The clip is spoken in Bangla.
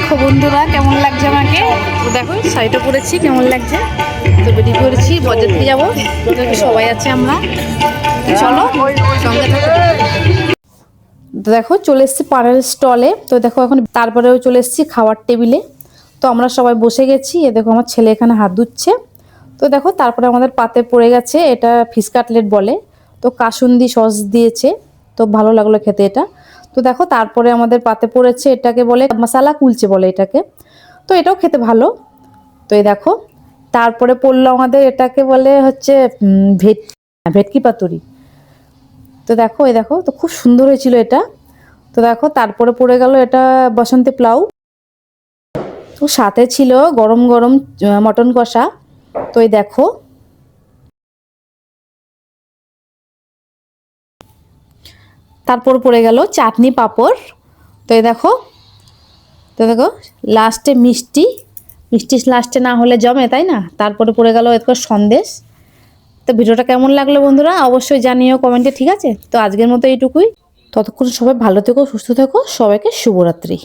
দেখো বন্ধুরা কেমন লাগছে আমাকে, তো দেখো শাড়িটা পরেছি কেমন লাগছে। তো বেরিয়ে পড়েছি, বরযাত্রী যাবো, সবাই আছে আমরা, চলো সঙ্গে থাকো। তো দেখো চলে এসেছি পানের স্টলে। তো দেখো এখন তারপরেও চলে এসেছি খাওয়ার টেবিলে। তো আমরা সবাই বসে গেছি। এ দেখো আমার ছেলে এখানে হাত ধুচ্ছে। তো দেখো তারপরে আমাদের পাতে পড়ে গেছে, এটা ফিশ কাটলেট বলে। তো কাসুন্দি সস দিয়েছে, তো ভালো লাগলো খেতে এটা। তো দেখো তারপরে আমাদের পাতে পড়েছে, এটাকে বলে মশালা কুলচে বলে এটাকে। তো এটাও খেতে ভালো। তো এই দেখো তারপরে পড়লো আমাদের এটাকে বলে হচ্ছে ভেটকি পাতুরি। তো দেখো এই দেখো, তো খুব সুন্দর হয়েছিল এটা। তো দেখো তারপরে পড়ে গেল এটা বসন্তি পোলাও। তো সাথে ছিল গরম গরম মটন কষা। তো এই দেখো তারপর পড়ে গেল চাটনি পাঁপড়। তো এই দেখো, তো দেখো লাস্টে মিষ্টি। মিষ্টি লাস্টে না হলে জমে, তাই না? তারপরে পড়ে গেল এরকম সন্দেশ। তো ভিডিওটা কেমন লাগলো বন্ধুরা অবশ্যই জানিও কমেন্টে, ঠিক আছে? তো আজকের মতো এইটুকুই। ততক্ষণ সবাই ভালো থেকো, সুস্থ থেকো, সবাইকে শুভরাত্রি।